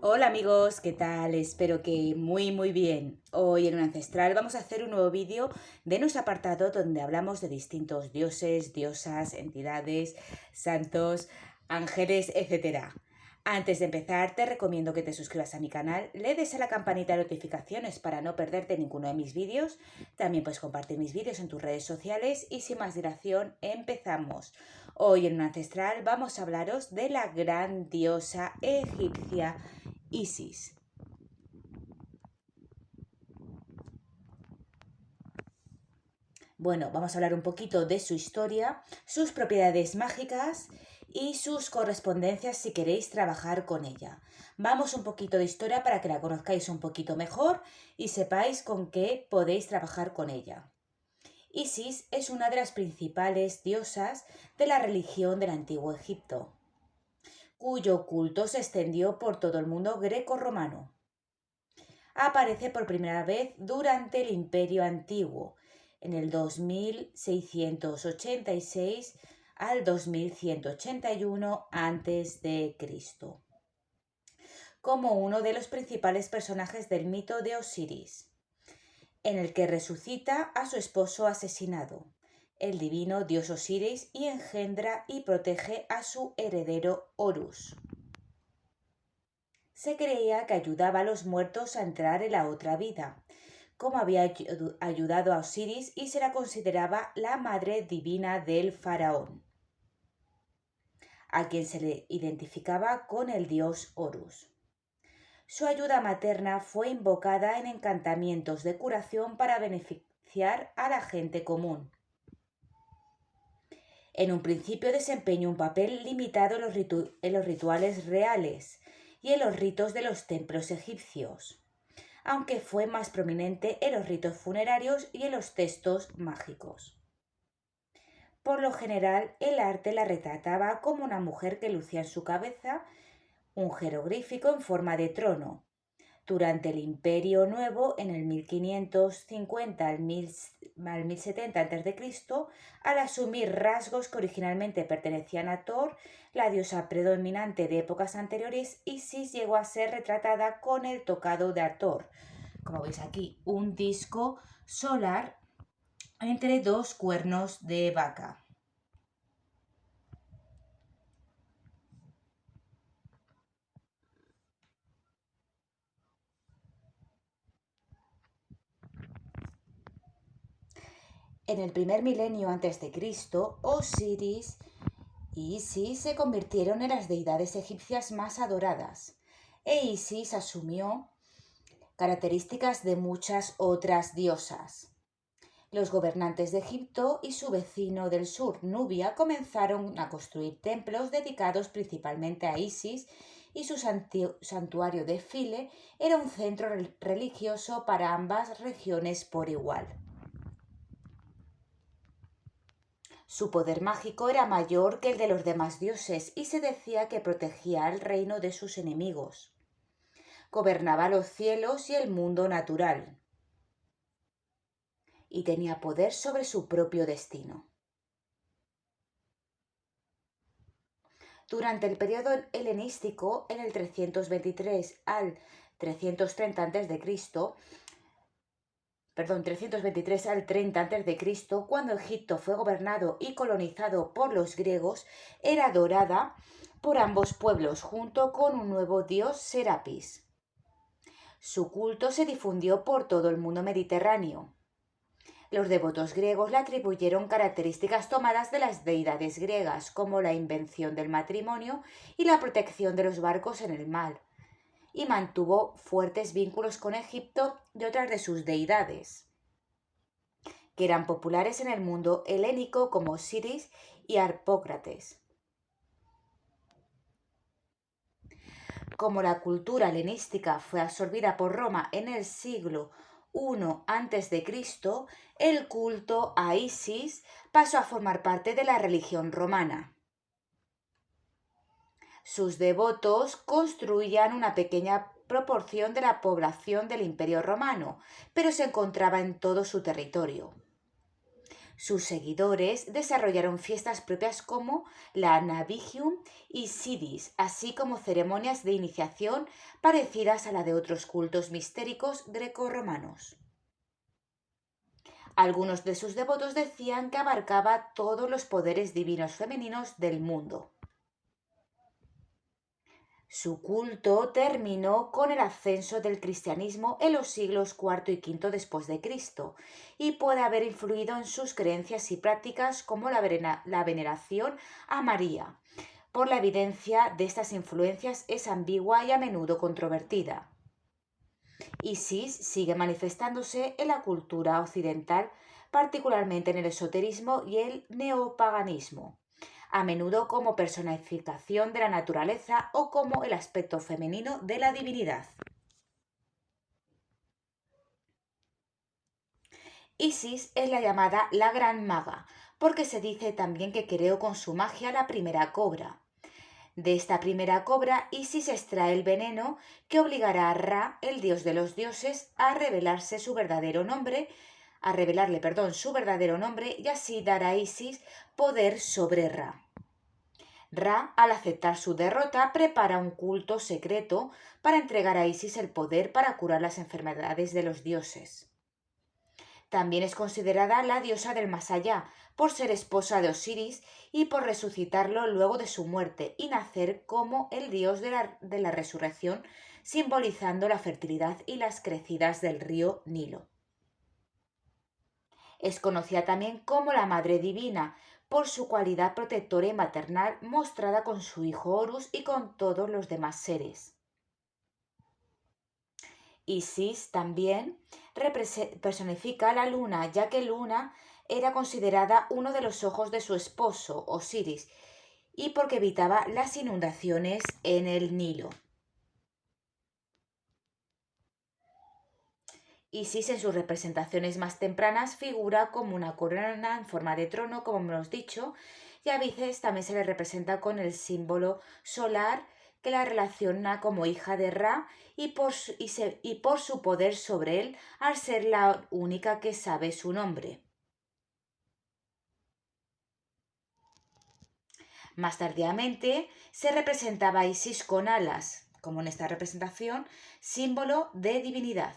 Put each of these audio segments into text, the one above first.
Hola amigos, ¿qué tal? Espero que muy bien. Hoy en un ancestral vamos a hacer un nuevo vídeo de nuestro apartado donde hablamos de distintos dioses, diosas, entidades, santos, ángeles, etc. Antes de empezar, te recomiendo que te suscribas a mi canal, le des a la campanita de notificaciones para no perderte ninguno de mis vídeos. También puedes compartir mis vídeos en tus redes sociales y sin más dilación, empezamos. Hoy en un ancestral vamos a hablaros de la gran diosa egipcia Isis. Bueno, vamos a hablar un poquito de su historia, sus propiedades mágicas y sus correspondencias si queréis trabajar con ella. Vamos un poquito de historia para que la conozcáis un poquito mejor y sepáis con qué podéis trabajar con ella. Isis es una de las principales diosas de la religión del antiguo Egipto, cuyo culto se extendió por todo el mundo greco-romano. Aparece por primera vez durante el Imperio Antiguo, en el 2686 al 2181 a.C., como uno de los principales personajes del mito de Osiris, en el que resucita a su esposo asesinado, el divino dios Osiris, y engendra y protege a su heredero Horus. Se creía que ayudaba a los muertos a entrar en la otra vida, como había ayudado a Osiris, y se la consideraba la madre divina del faraón, a quien se le identificaba con el dios Horus. Su ayuda materna fue invocada en encantamientos de curación para beneficiar a la gente común. En un principio desempeñó un papel limitado en los rituales reales y en los ritos de los templos egipcios, aunque fue más prominente en los ritos funerarios y en los textos mágicos. Por lo general, el arte la retrataba como una mujer que lucía en su cabeza un jeroglífico en forma de trono. Durante el Imperio Nuevo, en el 1550 al 1070 a.C., al asumir rasgos que originalmente pertenecían a Thor, la diosa predominante de épocas anteriores, Isis llegó a ser retratada con el tocado de Hathor. Como veis aquí, un disco solar entre dos cuernos de vaca. En el primer milenio a.C., Osiris y Isis se convirtieron en las deidades egipcias más adoradas, e Isis asumió características de muchas otras diosas. Los gobernantes de Egipto y su vecino del sur, Nubia, comenzaron a construir templos dedicados principalmente a Isis, y su santuario de File era un centro religioso para ambas regiones por igual. Su poder mágico era mayor que el de los demás dioses y se decía que protegía el reino de sus enemigos. Gobernaba los cielos y el mundo natural, y tenía poder sobre su propio destino. Durante el periodo helenístico, en el 323 al 330 a.C., 323 al 30 a.C., cuando Egipto fue gobernado y colonizado por los griegos, era adorada por ambos pueblos junto con un nuevo dios, Serapis. Su culto se difundió por todo el mundo mediterráneo. Los devotos griegos le atribuyeron características tomadas de las deidades griegas, como la invención del matrimonio y la protección de los barcos en el mar, y mantuvo fuertes vínculos con Egipto y otras de sus deidades, que eran populares en el mundo helénico, como Osiris y Harpócrates. Como la cultura helenística fue absorbida por Roma en el siglo I a.C., el culto a Isis pasó a formar parte de la religión romana. Sus devotos construían una pequeña proporción de la población del Imperio Romano, pero se encontraba en todo su territorio. Sus seguidores desarrollaron fiestas propias como la Navigium y Sidis, así como ceremonias de iniciación parecidas a la de otros cultos mistéricos grecorromanos. Algunos de sus devotos decían que abarcaba todos los poderes divinos femeninos del mundo. Su culto terminó con el ascenso del cristianismo en los siglos IV y V después de Cristo y puede haber influido en sus creencias y prácticas como la veneración a María. Por la evidencia de estas influencias es ambigua y a menudo controvertida. Isis sigue manifestándose en la cultura occidental, particularmente en el esoterismo y el neopaganismo, a menudo como personificación de la naturaleza o como el aspecto femenino de la divinidad. Isis es la llamada la Gran Maga, porque se dice también que creó con su magia la primera cobra. De esta primera cobra, Isis extrae el veneno que obligará a Ra, el dios de los dioses, a revelarle su verdadero nombre y así dar a Isis poder sobre Ra. Ra, al aceptar su derrota, prepara un culto secreto para entregar a Isis el poder para curar las enfermedades de los dioses. También es considerada la diosa del más allá, por ser esposa de Osiris y por resucitarlo luego de su muerte y nacer como el dios de la resurrección, simbolizando la fertilidad y las crecidas del río Nilo. Es conocida también como la Madre Divina, por su cualidad protectora y maternal mostrada con su hijo Horus y con todos los demás seres. Isis también personifica a la luna, ya que Luna era considerada uno de los ojos de su esposo, Osiris, y porque evitaba las inundaciones en el Nilo. Isis en sus representaciones más tempranas figura como una corona en forma de trono, como hemos dicho, y a veces también se le representa con el símbolo solar que la relaciona como hija de Ra y por su poder sobre él al ser la única que sabe su nombre. Más tardíamente se representaba a Isis con alas, como en esta representación, símbolo de divinidad.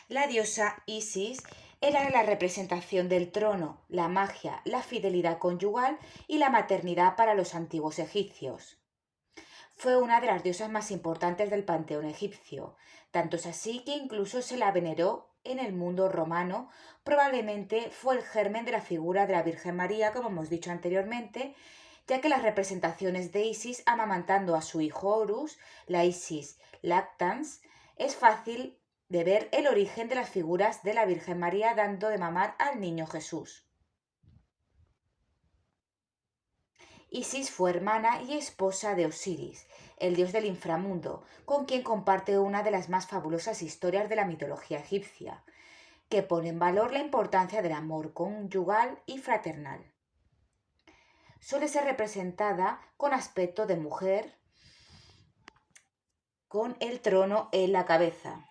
La diosa Isis era la representación del trono, la magia, la fidelidad conyugal y la maternidad para los antiguos egipcios. Fue una de las diosas más importantes del panteón egipcio, tanto es así que incluso se la veneró en el mundo romano. Probablemente fue el germen de la figura de la Virgen María, como hemos dicho anteriormente, ya que las representaciones de Isis amamantando a su hijo Horus, la Isis lactans, es fácil de ver el origen de las figuras de la Virgen María dando de mamar al niño Jesús. Isis fue hermana y esposa de Osiris, el dios del inframundo, con quien comparte una de las más fabulosas historias de la mitología egipcia, que pone en valor la importancia del amor conyugal y fraternal. Suele ser representada con aspecto de mujer, con el trono en la cabeza.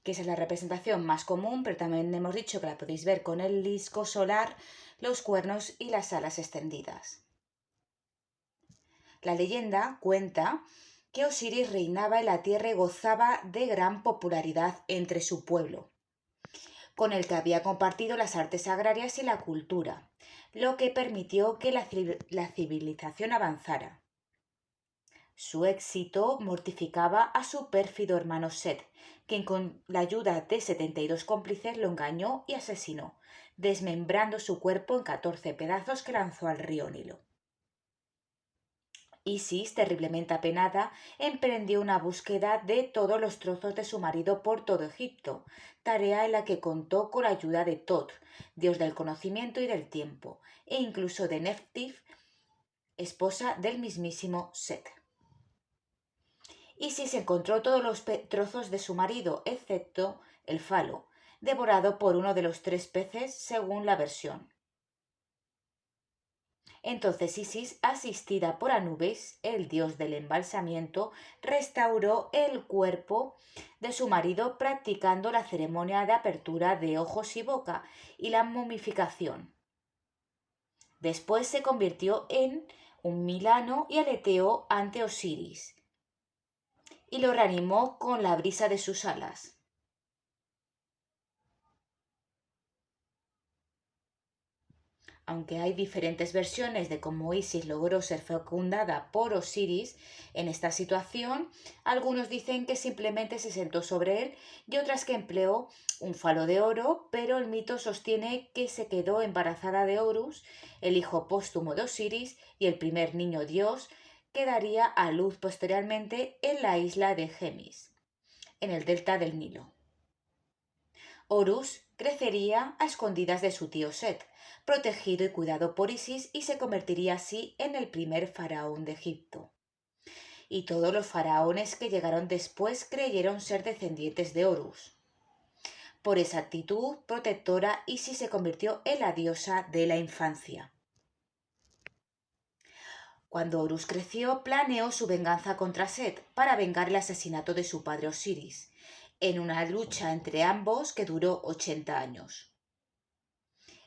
Que esa es la representación más común, pero también hemos dicho que la podéis ver con el disco solar, los cuernos y las alas extendidas. La leyenda cuenta que Osiris reinaba en la tierra y gozaba de gran popularidad entre su pueblo, con el que había compartido las artes agrarias y la cultura, lo que permitió que la civilización avanzara. Su éxito mortificaba a su pérfido hermano Set, quien con la ayuda de 72 cómplices lo engañó y asesinó, desmembrando su cuerpo en 14 pedazos que lanzó al río Nilo. Isis, terriblemente apenada, emprendió una búsqueda de todos los trozos de su marido por todo Egipto, tarea en la que contó con la ayuda de Tot, dios del conocimiento y del tiempo, e incluso de Neftif, esposa del mismísimo Set. Isis encontró todos los trozos de su marido, excepto el falo, devorado por uno de los 3 peces según la versión. Entonces Isis, asistida por Anubis, el dios del embalsamiento, restauró el cuerpo de su marido practicando la ceremonia de apertura de ojos y boca y la momificación. Después se convirtió en un milano y aleteó ante Osiris y lo reanimó con la brisa de sus alas. Aunque hay diferentes versiones de cómo Isis logró ser fecundada por Osiris en esta situación, algunos dicen que simplemente se sentó sobre él y otras que empleó un falo de oro, pero el mito sostiene que se quedó embarazada de Horus, el hijo póstumo de Osiris y el primer niño dios que daría a luz posteriormente en la isla de Gemis, en el delta del Nilo. Horus crecería a escondidas de su tío Set, protegido y cuidado por Isis, y se convertiría así en el primer faraón de Egipto. Y todos los faraones que llegaron después creyeron ser descendientes de Horus. Por esa actitud protectora, Isis se convirtió en la diosa de la infancia. Cuando Horus creció, planeó su venganza contra Set para vengar el asesinato de su padre Osiris, en una lucha entre ambos que duró 80 años.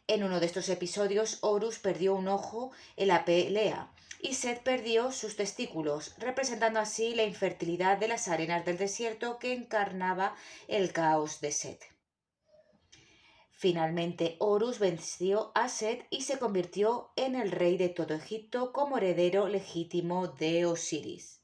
En uno de estos episodios, Horus perdió un ojo en la pelea y Set perdió sus testículos, representando así la infertilidad de las arenas del desierto que encarnaba el caos de Set. Finalmente, Horus venció a Set y se convirtió en el rey de todo Egipto como heredero legítimo de Osiris.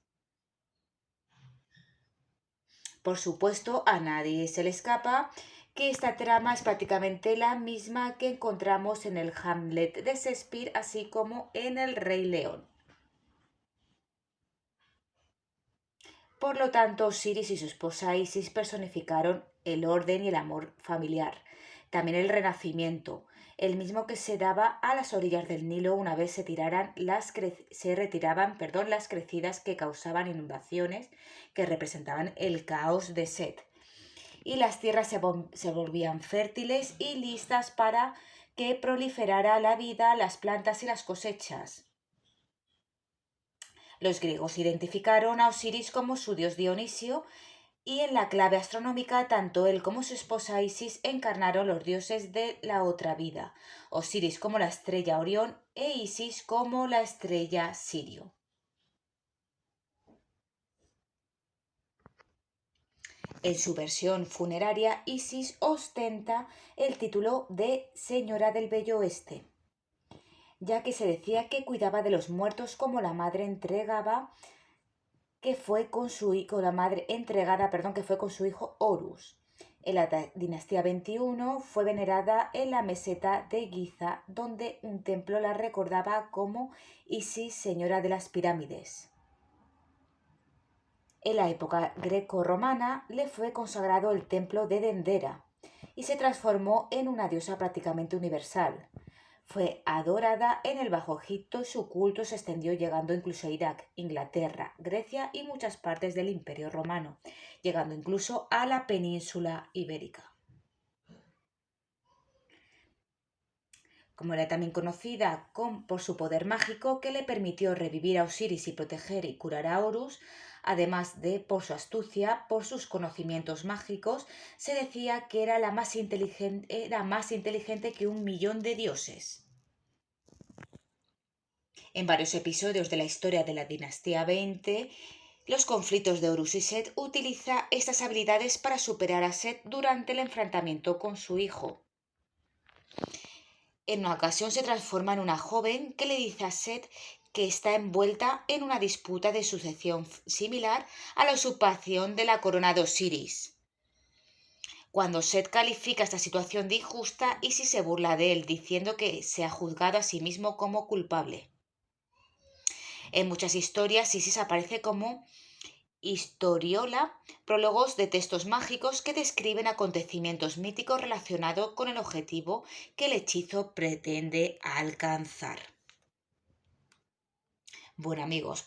Por supuesto, a nadie se le escapa que esta trama es prácticamente la misma que encontramos en el Hamlet de Shakespeare, así como en el Rey León. Por lo tanto, Osiris y su esposa Isis personificaron el orden y el amor familiar, también el renacimiento, el mismo que se daba a las orillas del Nilo una vez se retiraban las crecidas que causaban inundaciones que representaban el caos de Set. Y las tierras se volvían fértiles y listas para que proliferara la vida, las plantas y las cosechas. Los griegos identificaron a Osiris como su dios Dionisio y en la clave astronómica tanto él como su esposa Isis encarnaron los dioses de la otra vida, Osiris como la estrella Orión e Isis como la estrella Sirio. En su versión funeraria, Isis ostenta el título de Señora del Bello Oeste, ya que se decía que cuidaba de los muertos como la madre entregada que fue con su hijo Horus. En la dinastía 21 fue venerada en la meseta de Giza, donde un templo la recordaba como Isis, señora de las pirámides. En la época greco-romana le fue consagrado el templo de Dendera y se transformó en una diosa prácticamente universal. Fue adorada en el Bajo Egipto y su culto se extendió llegando incluso a Irak, Inglaterra, Grecia y muchas partes del Imperio Romano, llegando incluso a la península ibérica. Como era también conocida por su poder mágico que le permitió revivir a Osiris y proteger y curar a Horus, además de por su astucia, por sus conocimientos mágicos, se decía que era más inteligente que 1.000.000 de dioses. En varios episodios de la historia de la dinastía 20, los conflictos de Horus y Set utiliza estas habilidades para superar a Set durante el enfrentamiento con su hijo. En una ocasión se transforma en una joven que le dice a Set que está envuelta en una disputa de sucesión similar a la usurpación de la corona de Osiris. Cuando Set califica esta situación de injusta, Isis se burla de él, diciendo que se ha juzgado a sí mismo como culpable. En muchas historias, Isis aparece como historiola, prólogos de textos mágicos que describen acontecimientos míticos relacionados con el objetivo que el hechizo pretende alcanzar. Bueno amigos,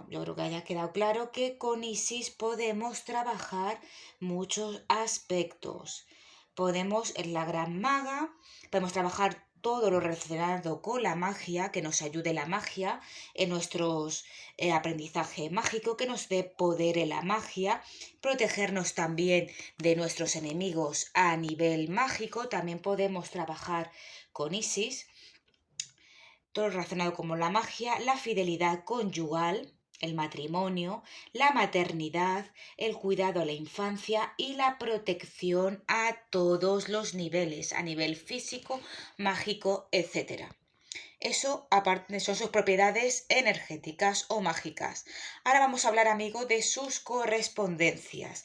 yo creo que haya quedado claro que con Isis podemos trabajar muchos aspectos. En la Gran Maga, podemos trabajar todo lo relacionado con la magia, que nos ayude la magia en nuestros aprendizaje mágico, que nos dé poder en la magia, protegernos también de nuestros enemigos a nivel mágico. También podemos trabajar con Isis, todo relacionado con la magia, la fidelidad conyugal, el matrimonio, la maternidad, el cuidado a la infancia y la protección a todos los niveles, a nivel físico, mágico, etc. Eso aparte son sus propiedades energéticas o mágicas. Ahora vamos a hablar, amigo, de sus correspondencias.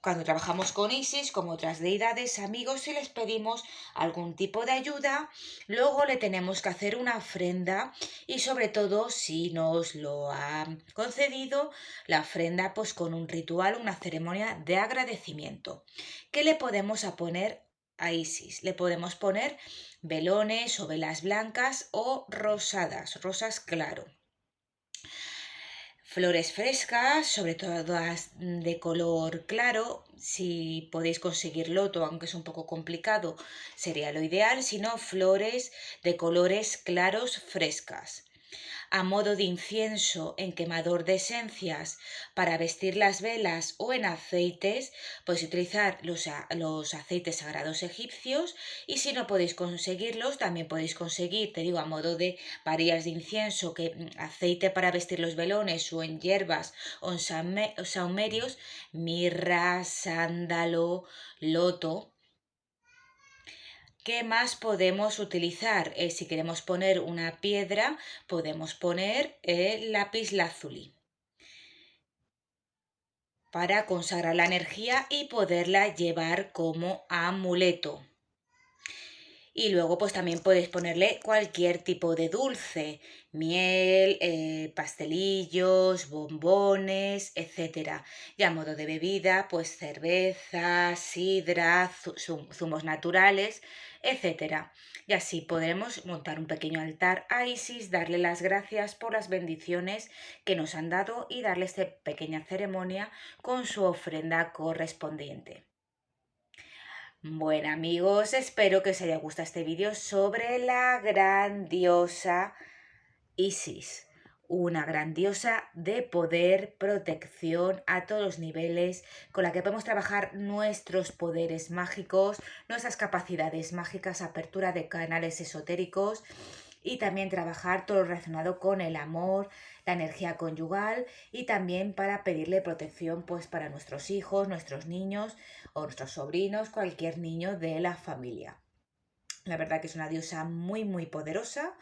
Cuando trabajamos con Isis, como otras deidades, amigos, si les pedimos algún tipo de ayuda, luego le tenemos que hacer una ofrenda y sobre todo si nos lo ha concedido, la ofrenda pues con un ritual, una ceremonia de agradecimiento. ¿Qué le podemos poner a Isis? Le podemos poner velones o velas blancas o rosadas, rosas claro. Flores frescas, sobre todo de color claro. Si podéis conseguir loto, aunque es un poco complicado, sería lo ideal. Si no, flores de colores claros frescas. A modo de incienso en quemador de esencias para vestir las velas o en aceites, podéis utilizar los aceites sagrados egipcios, y si no podéis conseguirlos, también podéis conseguir, te digo, a modo de varillas de incienso, aceite para vestir los velones o en hierbas o en saumerios, mirra, sándalo, loto. ¿Qué más podemos utilizar? Si queremos poner una piedra, podemos poner el lápiz lazuli para consagrar la energía y poderla llevar como amuleto. Y luego pues también podéis ponerle cualquier tipo de dulce, miel, pastelillos, bombones, etc. Y a modo de bebida, pues cerveza, sidra, zumos naturales, etc. Y así podremos montar un pequeño altar a Isis, darle las gracias por las bendiciones que nos han dado y darle esta pequeña ceremonia con su ofrenda correspondiente. Bueno, amigos, espero que os haya gustado este vídeo sobre la grandiosa Isis, una grandiosa de poder, protección a todos los niveles, con la que podemos trabajar nuestros poderes mágicos, nuestras capacidades mágicas, apertura de canales esotéricos, y también trabajar todo lo relacionado con el amor, la energía conyugal, y también para pedirle protección pues para nuestros hijos, nuestros niños o nuestros sobrinos, cualquier niño de la familia. La verdad que es una diosa muy muy poderosa,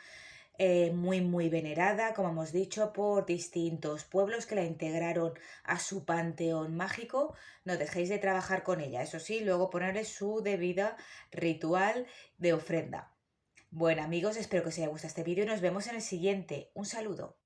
muy venerada, como hemos dicho, por distintos pueblos que la integraron a su panteón mágico. No dejéis de trabajar con ella, eso sí, luego ponerle su debida ritual de ofrenda. Bueno, amigos, espero que os haya gustado este vídeo y nos vemos en el siguiente. Un saludo.